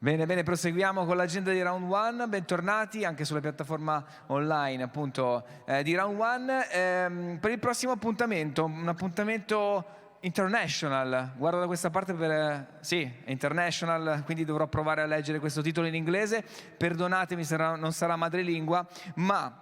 Bene, bene, proseguiamo con l'agenda di Round 1, bentornati anche sulla piattaforma online appunto di Round 1. Per il prossimo appuntamento, un appuntamento international, guardo da questa parte sì, è international, quindi dovrò provare a leggere questo titolo in inglese, perdonatemi se non sarà madrelingua, ma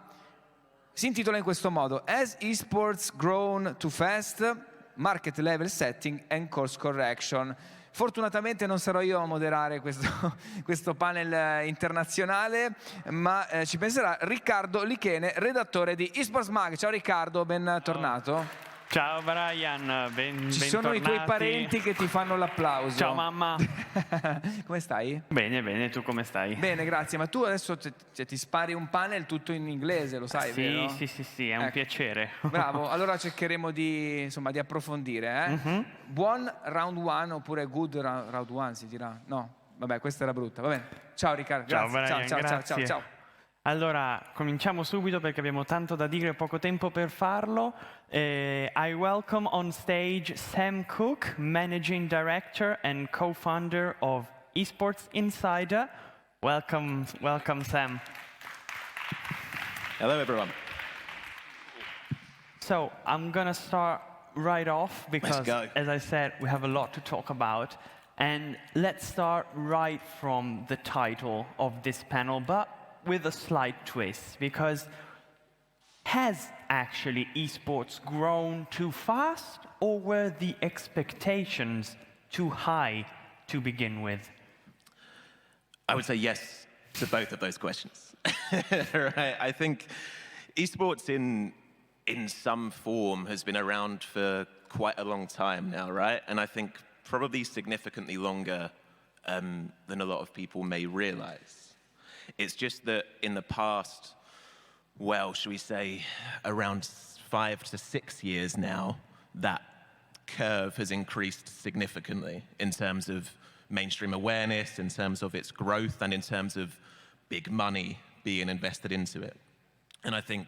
si intitola in questo modo: Has Esports grown too fast? Market level setting and course correction. Fortunatamente non sarò io a moderare questo panel internazionale, ma ci penserà Riccardo Lichene, redattore di Esports Mag. Ciao Riccardo, bentornato. Ciao Brian, Ci sono i tuoi parenti che ti fanno l'applauso. Ciao mamma. Come stai? Bene, bene, tu come stai? Bene, grazie, ma tu adesso ti spari un panel tutto in inglese, lo sai, sì, vero? Sì, è un piacere. Bravo, allora cercheremo di approfondire. Buon round 1 oppure good round 1 si dirà? No, vabbè, questa era brutta, va bene. Ciao Riccardo, ciao grazie. Brian, Ciao. Allora, cominciamo subito perché abbiamo tanto da dire e poco tempo per farlo. I welcome on stage Sam Cook, Managing Director and Co-founder of Esports Insider. Welcome Sam. Hello everyone. So, I'm gonna start right off because, as I said, we have a lot to talk about. And let's start right from the title of this panel, but with a slight twist, because has actually esports grown too fast, or were the expectations too high to begin with? I would say yes to both of those questions. Right? I think esports in some form has been around for quite a long time now, right? And I think probably significantly longer than a lot of people may realize. It's just that in the past, well, should we say, around 5 to 6 years now, that curve has increased significantly in terms of mainstream awareness, in terms of its growth, and in terms of big money being invested into it. And I think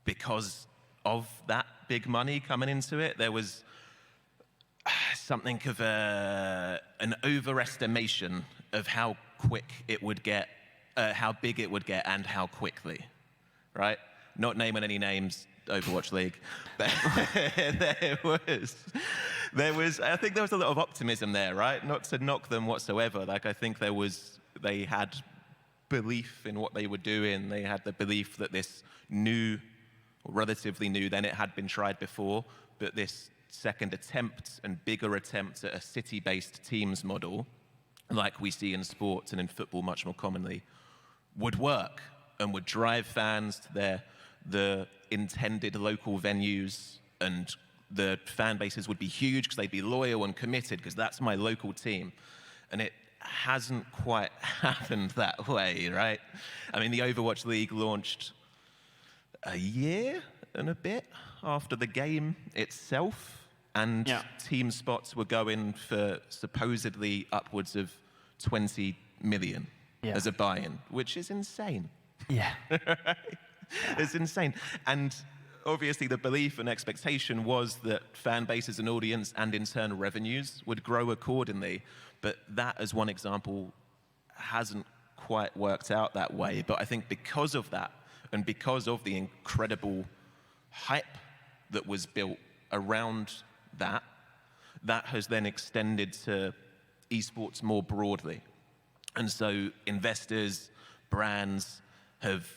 because of that big money coming into it, there was something of an overestimation of how quick it would get, how big it would get, and how quickly, right? Not naming any names, Overwatch League, but there was, I think there was a lot of optimism there, right? Not to knock them whatsoever. Like, I think they had belief in what they were doing. They had the belief that this new, relatively new, then it had been tried before, but this second attempt and bigger attempt at a city-based teams model, like we see in sports and in football much more commonly, would work and would drive fans to the intended local venues, and the fan bases would be huge because they'd be loyal and committed because that's my local team. And it hasn't quite happened that way, right? I mean, the Overwatch League launched a year and a bit after the game itself, and team spots were going for supposedly upwards of 20 million as a buy-in, which is insane. Yeah. It's insane. And obviously the belief and expectation was that fan bases and audience and in turn revenues would grow accordingly. But that, as one example, hasn't quite worked out that way. But I think because of that, and because of the incredible hype that was built around that, that has then extended to esports more broadly. And so investors, brands have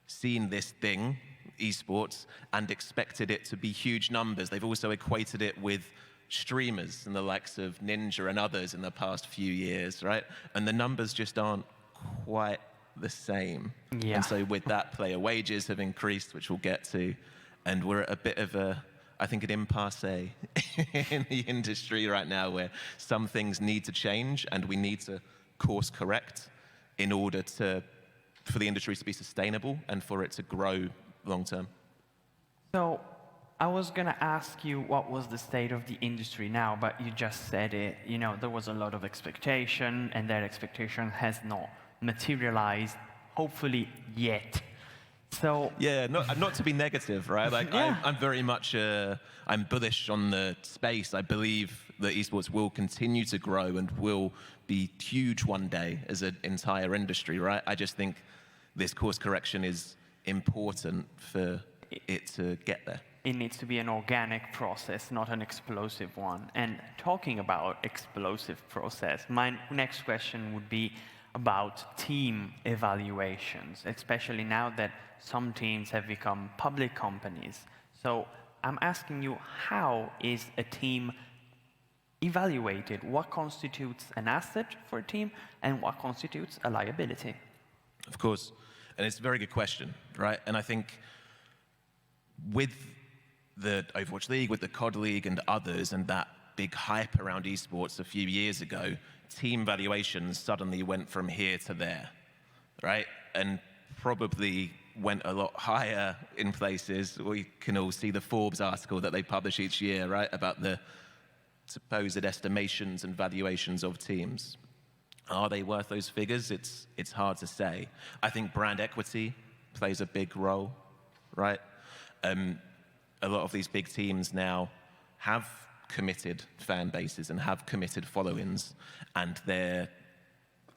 seen this thing, esports, and expected it to be huge numbers. They've also equated it with streamers and the likes of Ninja and others in the past few years, right? And the numbers just aren't quite the same. Yeah. And so with that, player wages have increased, which we'll get to, and we're at a bit of I think an impasse in the industry right now where some things need to change and we need to course correct in order for the industry to be sustainable and for it to grow long term. So I was going to ask you what was the state of the industry now, but you just said it. You know, there was a lot of expectation, and that expectation has not materialized, hopefully yet. So yeah, not to be negative, right? Like I'm very much I'm bullish on the space. I believe that esports will continue to grow and will be huge one day as an entire industry, right? I just think this course correction is important for it to get there. It needs to be an organic process, not an explosive one. And talking about explosive process, my next question would be about team evaluations, especially now that some teams have become public companies. So I'm asking you, how is a team evaluated? What constitutes an asset for a team and what constitutes a liability? Of course, and it's a very good question, right? And I think with the Overwatch League, with the COD League and others, and that big hype around esports a few years ago, team valuations suddenly went from here to there, right? And probably went a lot higher in places. We can all see the Forbes article that they publish each year, right, about the supposed estimations and valuations of teams. Are they worth those figures? It's hard to say. I think brand equity plays a big role, right? A lot of these big teams now have committed fan bases and have committed followings, and they're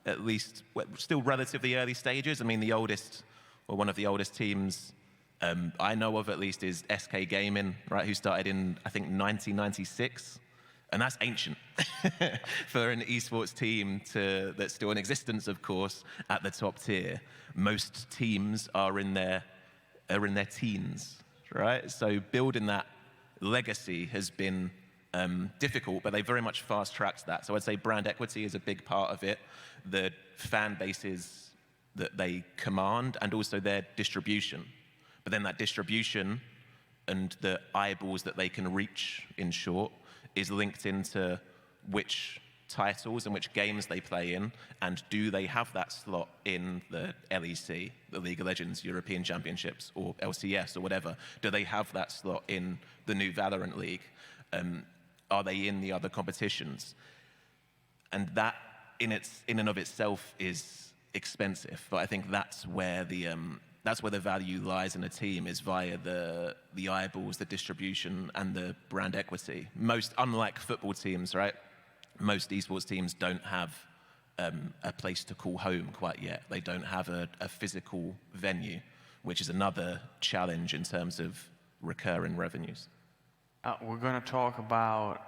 at least still relatively early stages. I mean, the oldest, or one of the oldest teams I know of at least, is SK Gaming, right, who started in, I think, 1996. And that's ancient for an esports team that's still in existence, of course, at the top tier. Most teams are in their teens, right? So building that legacy has been difficult, but they very much fast-tracked that. So I'd say brand equity is a big part of it, the fan bases that they command, and also their distribution. But then that distribution and the eyeballs that they can reach, in short, is linked into which titles and which games they play in, and do they have that slot in the LEC, the League of Legends European Championships, or LCS, or whatever? Do they have that slot in the new Valorant League? Are they in the other competitions? And that, in and of itself, is expensive. But I think that's where the value lies in a team, is via the eyeballs, the distribution, and the brand equity. Unlike football teams, right? Most esports teams don't have a place to call home quite yet. They don't have a physical venue, which is another challenge in terms of recurring revenues. We're going to talk about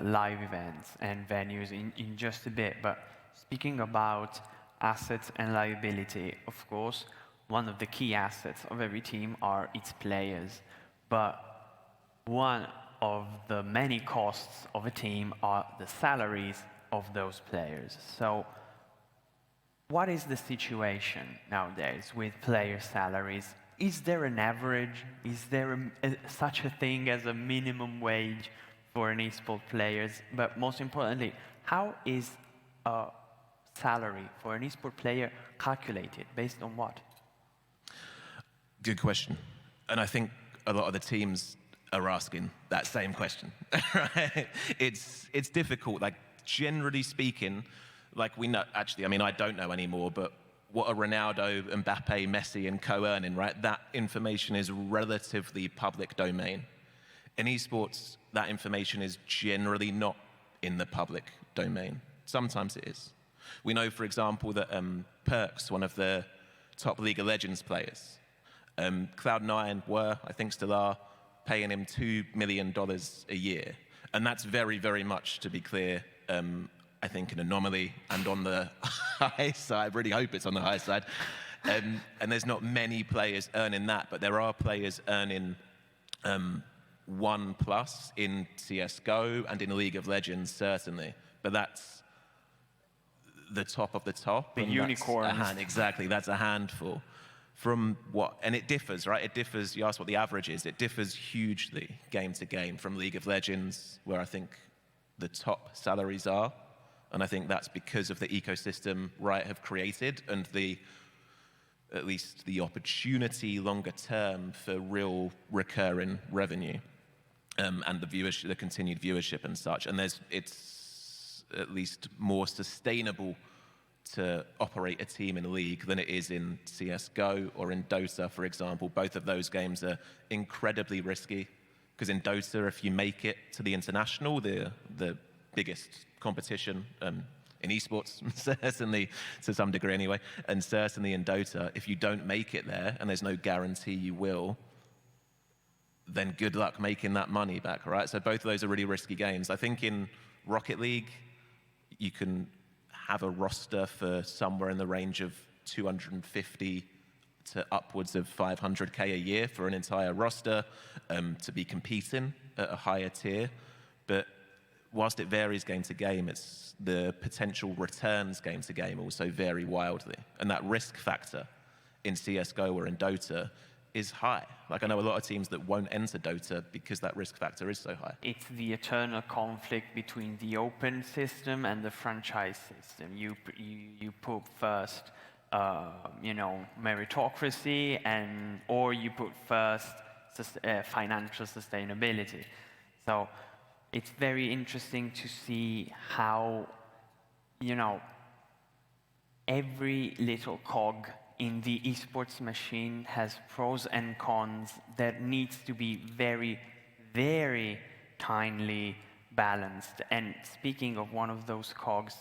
live events and venues in just a bit, but speaking about assets and liability, of course, one of the key assets of every team are its players. But one of the many costs of a team are the salaries of those players. So what is the situation nowadays with player salaries? Is there an average? Is there such a thing as a minimum wage for an esports players? But most importantly, how is a salary for an esports player calculated? Based on what? Good question. And I think a lot of the teams are asking that same question, right? It's difficult. Like, generally speaking, like we know, actually, I mean, I don't know anymore, but what are Ronaldo, Mbappe, Messi, and co earning, right? That information is relatively public domain. In esports, that information is generally not in the public domain. Sometimes it is. We know, for example, that Perks, one of the top League of Legends players, Cloud9 I think still are, paying him $2 million a year. And that's very, very much, to be clear, I think an anomaly, and on the high side. I really hope it's on the high side. And there's not many players earning that, but there are players earning 1+ in CSGO and in League of Legends, certainly. But that's the top of the top. The unicorns. Exactly, that's a handful. From what, and it differs, right? It differs, you asked what the average is, it differs hugely game to game, from League of Legends, where I think the top salaries are, and I think that's because of the ecosystem Riot have created, and at least the opportunity longer term for real recurring revenue, and the viewership, the continued viewership and such, and it's at least more sustainable to operate a team in a league than it is in CSGO or in Dota, for example. Both of those games are incredibly risky, because in Dota, if you make it to the international, the biggest competition in esports, certainly to some degree anyway, and certainly in Dota. If you don't make it there, and there's no guarantee you will, then good luck making that money back, right? So both of those are really risky games. I think in Rocket League, you can have a roster for somewhere in the range of 250 to upwards of 500K a year for an entire roster to be competing at a higher tier. But whilst it varies game to game, it's the potential returns game to game also vary wildly. And that risk factor in CSGO or in Dota is high. Like, I know a lot of teams that won't enter Dota because that risk factor is so high. It's the eternal conflict between the open system and the franchise system. You put first, meritocracy, or you put first financial sustainability. So it's very interesting to see how, every little cog in the esports machine has pros and cons that needs to be very, very finely balanced. And speaking of one of those cogs,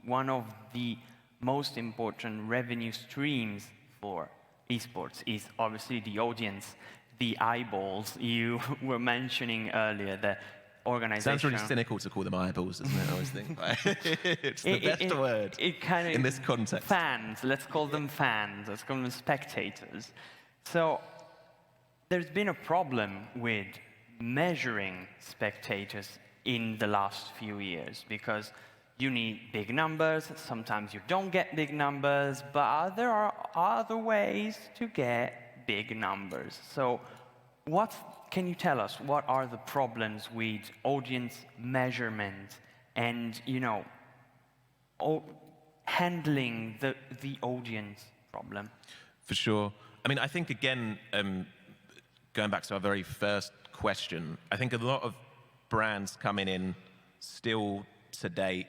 one of the most important revenue streams for esports is obviously the audience, the eyeballs you were mentioning earlier, the organization. Sounds really cynical to call them eyeballs, doesn't it? I always think. It's the best word in this context. Fans, let's call them fans, let's call them spectators. So there's been a problem with measuring spectators in the last few years because you need big numbers, sometimes you don't get big numbers, but there are other ways to get big numbers. So can you tell us what are the problems with audience measurement and, handling the audience problem? For sure. I mean, I think, again, going back to our very first question, I think a lot of brands coming in still today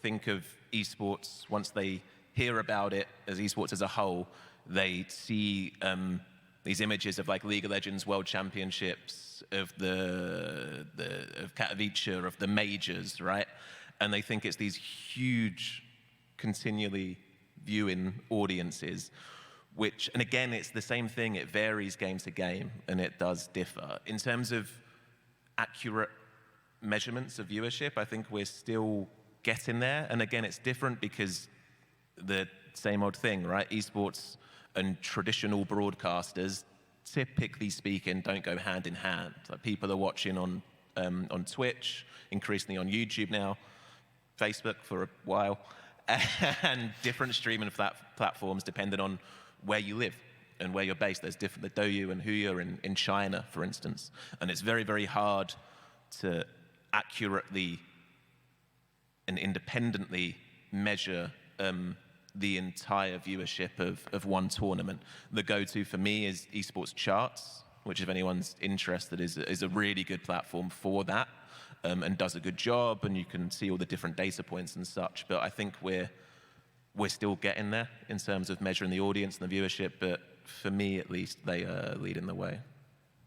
think of esports, once they hear about it as esports as a whole, they see these images of like League of Legends World Championships, of Katowice, of the majors, right? And they think it's these huge, continually viewing audiences, which, and again, it's the same thing. It varies game to game, and it does differ. In terms of accurate measurements of viewership, I think we're still getting there. And again, it's different because the same old thing, right? Esports and traditional broadcasters, typically speaking, don't go hand in hand. Like, people are watching on Twitch, increasingly on YouTube now, Facebook for a while, and different streaming platforms depending on where you live and where you're based. There's different, the Douyu and Huya in China, for instance. And it's very, very hard to accurately and independently measure the entire viewership of one tournament. The go-to for me is Esports Charts, which, if anyone's interested, is a really good platform for that, and does a good job, and you can see all the different data points and such. But I think we're still getting there in terms of measuring the audience and the viewership, but for me at least, they are leading the way.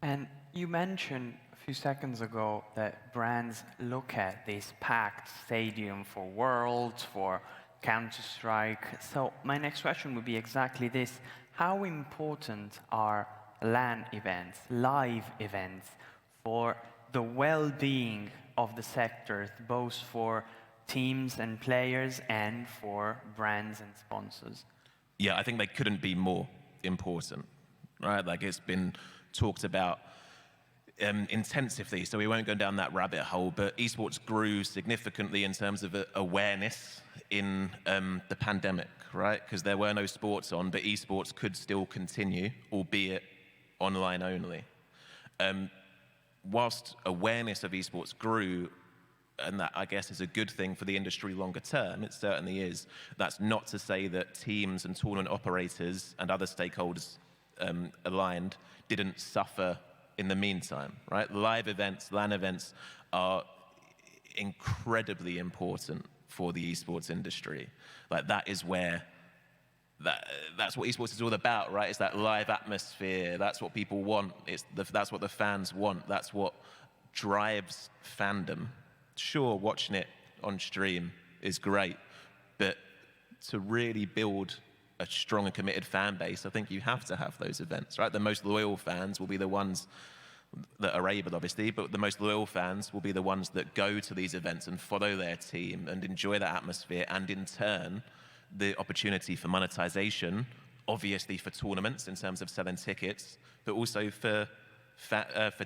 And you mentioned a few seconds ago that brands look at this packed stadium for Worlds, for Counter-Strike. So my next question would be exactly this. How important are LAN events, live events, for the well-being of the sector, both for teams and players and for brands and sponsors? Yeah, I think they couldn't be more important, right? Like, it's been talked about intensively, so we won't go down that rabbit hole, but esports grew significantly in terms of awareness in the pandemic, right? Because there were no sports on, but esports could still continue, albeit online only. Whilst awareness of esports grew, and that, I guess, is a good thing for the industry longer term, it certainly is, that's not to say that teams and tournament operators and other stakeholders aligned didn't suffer in the meantime, right? Live events, LAN events are incredibly important for the esports industry. Like, that is where, that's what esports is all about, right? It's that live atmosphere. That's what people want. That's what the fans want. That's what drives fandom. Sure, watching it on stream is great, but to really build a strong and committed fan base, I think you have to have those events, right? The most loyal fans will be the ones that are able, obviously, but the most loyal fans will be the ones that go to these events and follow their team and enjoy that atmosphere, and in turn, the opportunity for monetization, obviously for tournaments in terms of selling tickets, but also for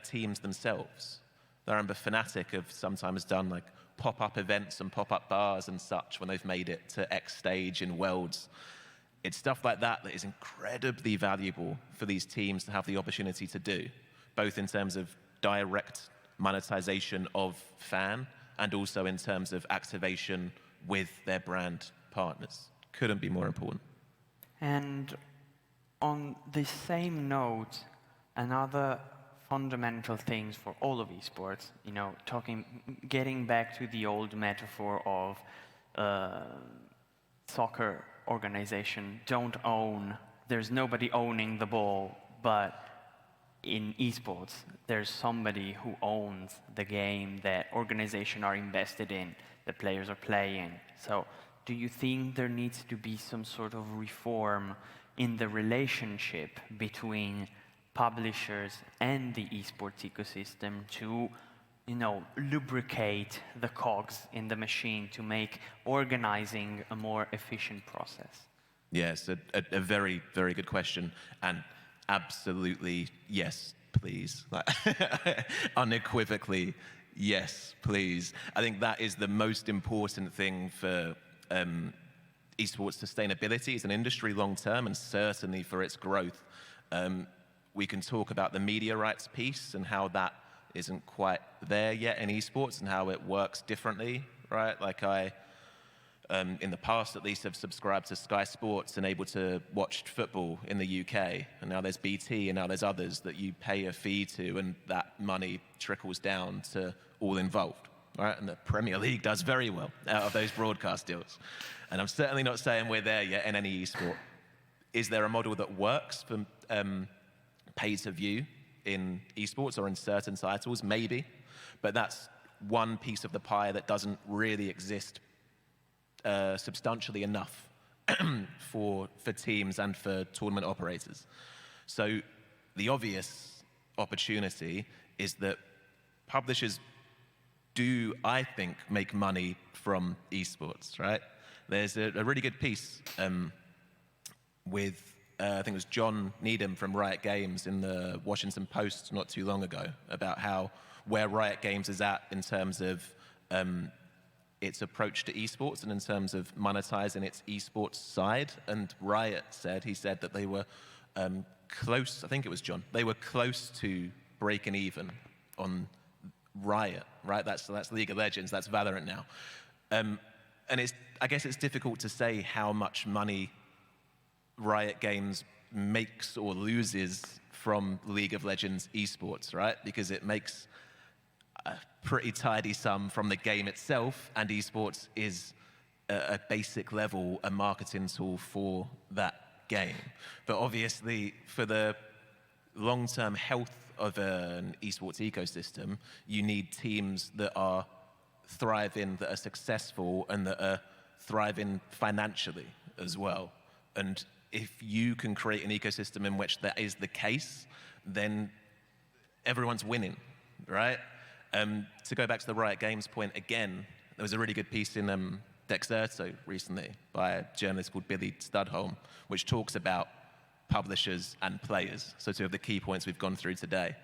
teams themselves. I remember Fnatic have sometimes done like pop-up events and pop-up bars and such when they've made it to X stage in Worlds. It's stuff like that that is incredibly valuable for these teams to have the opportunity to do, both in terms of direct monetization of fan and also in terms of activation with their brand partners. Couldn't be more important. And on the same note, another fundamental things for all of esports, you know, getting back to the old metaphor of soccer organization don't own, there's nobody owning the ball, but in esports, there's somebody who owns the game that organizations are invested in, the players are playing. So do you think there needs to be some sort of reform in the relationship between publishers and the esports ecosystem to, you know, lubricate the cogs in the machine to make organizing a more efficient process? Yes, a very, very good question. And absolutely, yes, please. Unequivocally, yes, please. I think that is the most important thing for esports sustainability as an industry long term, and certainly for its growth. We can talk about the media rights piece and how that isn't quite there yet in esports and how it works differently, right? Like in the past at least, have subscribed to Sky Sports and able to watch football in the UK. And now there's BT and now there's others that you pay a fee to, and that money trickles down to all involved, right? And the Premier League does very well out of those broadcast deals. And I'm certainly not saying we're there yet in any esport. Is there a model that works for pay-to-view in esports or in certain titles? Maybe, but that's one piece of the pie that doesn't really exist substantially enough for teams and for tournament operators. So the obvious opportunity is that publishers do, I think, make money from esports, right? There's a really good piece with I think it was John Needham from Riot Games in the Washington Post not too long ago about where Riot Games is at in terms of its approach to esports and in terms of monetizing its esports side. And Riot he said that they were close, I think it was John, they were close to breaking even on Riot, right? That's League of Legends, that's Valorant now. And I guess it's difficult to say how much money Riot Games makes or loses from League of Legends esports, right? Because it makes a pretty tidy sum from the game itself, and esports is at basic level a marketing tool for that game. But obviously, for the long-term health of an esports ecosystem, you need teams that are thriving, that are successful, and that are thriving financially as well. And if you can create an ecosystem in which that is the case, then everyone's winning, right? To go back to the Riot Games point again, there was a really good piece in Dexerto recently by a journalist called Billy Studholm, which talks about publishers and players, so two of the key points we've gone through today.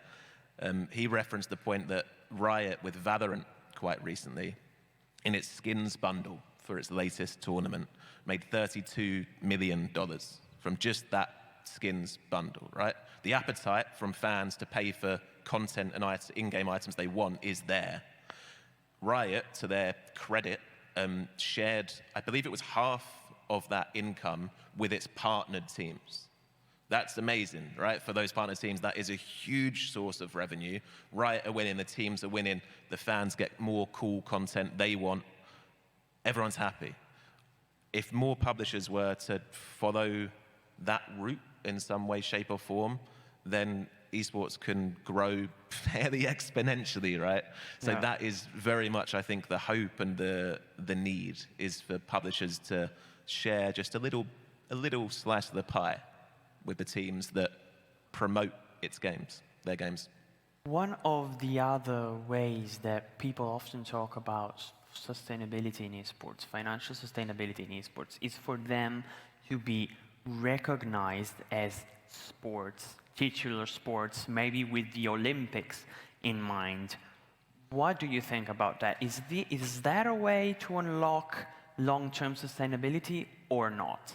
He referenced the point that Riot, with Valorant quite recently, in its skins bundle for its latest tournament, made $32 million from just that skins bundle, right? The appetite from fans to pay for content and in-game items they want is there. Riot, to their credit, shared, I believe it was half of that income with its partnered teams. That's amazing, right? For those partner teams, that is a huge source of revenue. Riot are winning, the teams are winning, the fans get more cool content they want. Everyone's happy. If more publishers were to follow that route in some way, shape, or form, then esports can grow fairly exponentially, right? So Yeah. that is very much, I think, the hope and the need is for publishers to share just a little slice of the pie with the teams that promote their games. One of the other ways that people often talk about sustainability in esports, financial sustainability in esports, is for them to be recognized as sports, titular sports, maybe with the Olympics in mind. What do you think about that? Is that a way to unlock long-term sustainability or not?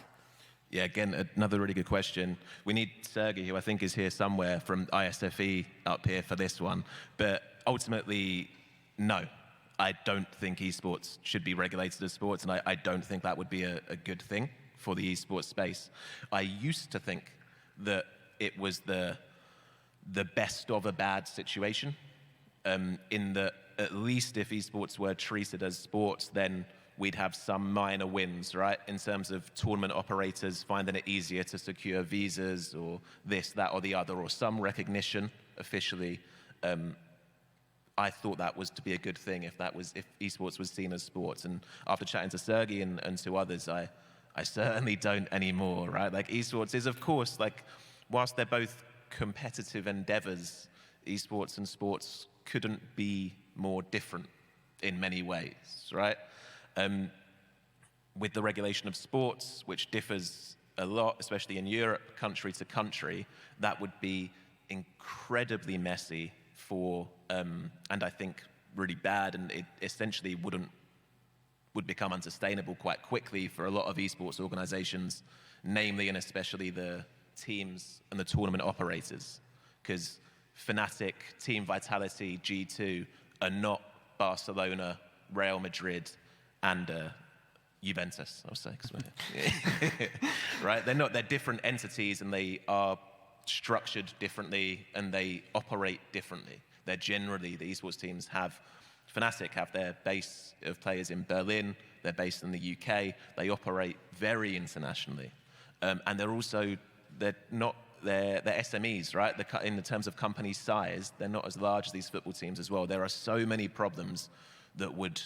Yeah, again, another really good question. We need Sergey, who I think is here somewhere from ISFE up here for this one. But ultimately, no. I don't think esports should be regulated as sports, and I don't think that would be a good thing for the esports space. I used to think that it was the best of a bad situation, in that at least if esports were treated as sports, then we'd have some minor wins, right? In terms of tournament operators finding it easier to secure visas or this, that, or the other, or some recognition officially. I thought that was to be a good thing if esports was seen as sports. And after chatting to Sergey and to others, I certainly don't anymore, right? Like esports is, of course, like, whilst they're both competitive endeavors, esports and sports couldn't be more different in many ways, right? With the regulation of sports, which differs a lot, especially in Europe, country to country, that would be incredibly messy and I think really bad, and it essentially would become unsustainable quite quickly for a lot of esports organizations, namely and especially the teams and the tournament operators, because Fnatic, Team Vitality, G2 are not Barcelona, Real Madrid, and Juventus, I'll say. Right? They're different entities, and they are structured differently, and they operate differently. They're generally, the esports teams Fnatic have their base of players in Berlin, they're based in the UK, they operate very internationally. And they're SMEs, right? In the terms of company size, they're not as large as these football teams as well. There are so many problems that would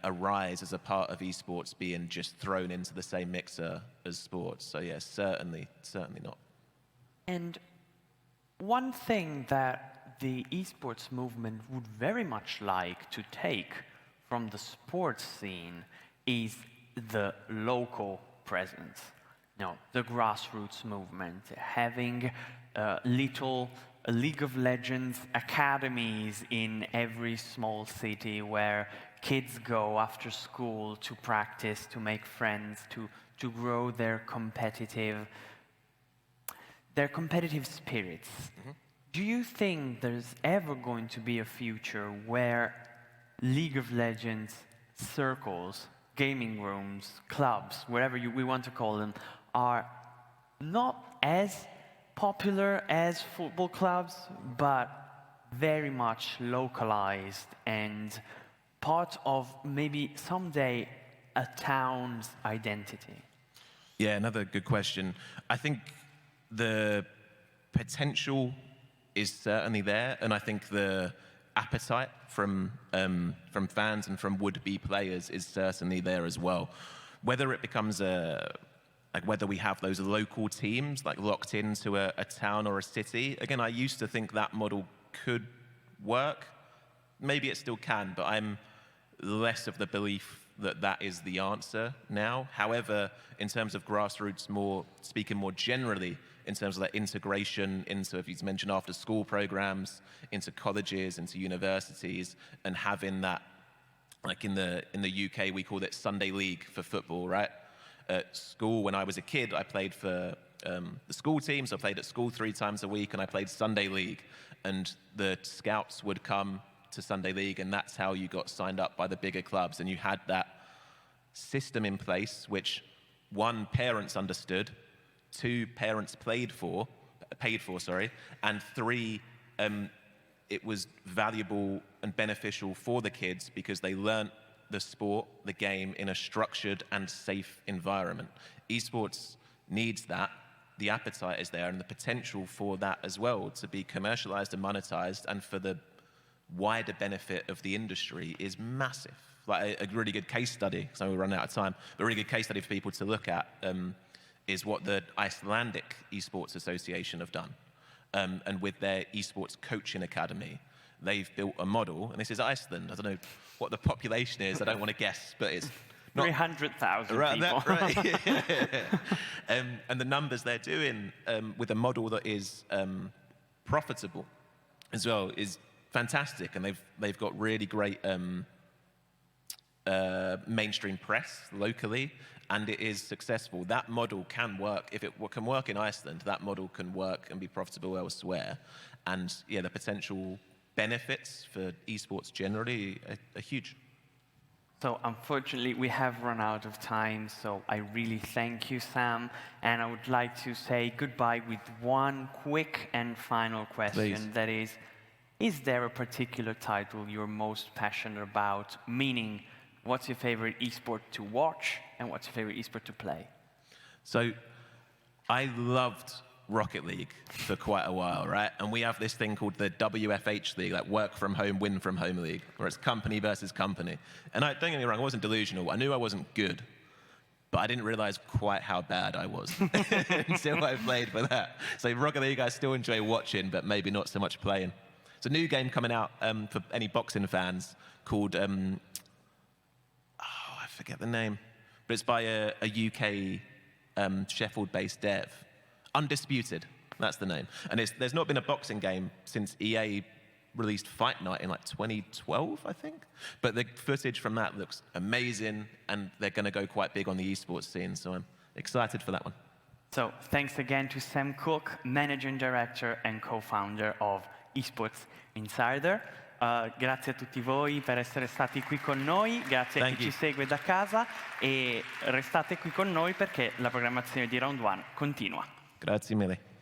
arise as a part of esports being just thrown into the same mixer as sports. So yeah, certainly not. And one thing that the esports movement would very much like to take from the sports scene is the local presence. The grassroots movement, having little League of Legends academies in every small city where kids go after school to practice, to make friends, to grow their competitive spirits. Mm-hmm. Do you think there's ever going to be a future where League of Legends circles, gaming rooms, clubs, wherever we want to call them, are not as popular as football clubs, but very much localized and part of maybe someday a town's identity? Yeah, another good question. I think the potential is certainly there, and I think the appetite from fans and from would-be players is certainly there as well. Whether it becomes whether we have those local teams locked into a town or a city, again, I used to think that model could work. Maybe it still can, but I'm less of the belief that that is the answer now. However, in terms of grassroots, speaking more generally, in terms of that integration into, if you mentioned after school programs, into colleges, into universities, and having that, like in the UK, we call it Sunday League for football, right? At school, when I was a kid, I played for the school team, so I played at school 3 times a week, and I played Sunday League. And the scouts would come to Sunday League, and that's how you got signed up by the bigger clubs. And you had that system in place, which 1, parents understood, 2, parents paid for, and 3, it was valuable and beneficial for the kids because they learnt the sport, the game, in a structured and safe environment. Esports needs that, the appetite is there and the potential for that as well to be commercialized and monetized and for the wider benefit of the industry is massive. Like a really good case study, so we're running out of time, but a really good case study for people to look at is what the Icelandic Esports Association have done. And with their esports coaching academy, they've built a model, and this is Iceland. I don't know what the population is, I don't want to guess, but it's not 300,000 right, people. right. And the numbers they're doing with a model that is profitable as well is fantastic, and they've got really great mainstream press locally, and it is successful. That model can work. If it can work in Iceland, that model can work and be profitable elsewhere. And yeah, the potential benefits for esports generally are huge. So unfortunately, we have run out of time, so I really thank you, Sam. And I would like to say goodbye with one quick and final question. Please. That is there a particular title you're most passionate about? Meaning, what's your favorite esport to watch, and what's your favorite esport to play? So I loved Rocket League for quite a while, right? And we have this thing called the WFH League, like work from home, win from home league, where it's company versus company. And don't get me wrong, I wasn't delusional. I knew I wasn't good, but I didn't realize quite how bad I was until I played for that. So Rocket League, I still enjoy watching, but maybe not so much playing. It's a new game coming out for any boxing fans called, I forget the name, but it's by a UK Sheffield-based dev. Undisputed, that's the name. And there's not been a boxing game since EA released Fight Night in like 2012, I think. But the footage from that looks amazing, and they're going to go quite big on the esports scene, so I'm excited for that one. So thanks again to Sam Cook, Managing Director and Co-founder of Esports Insider. Grazie a tutti voi per essere stati qui con noi, grazie a chi ci segue da casa e restate qui con noi perché la programmazione di Round 1 continua. Grazie mille.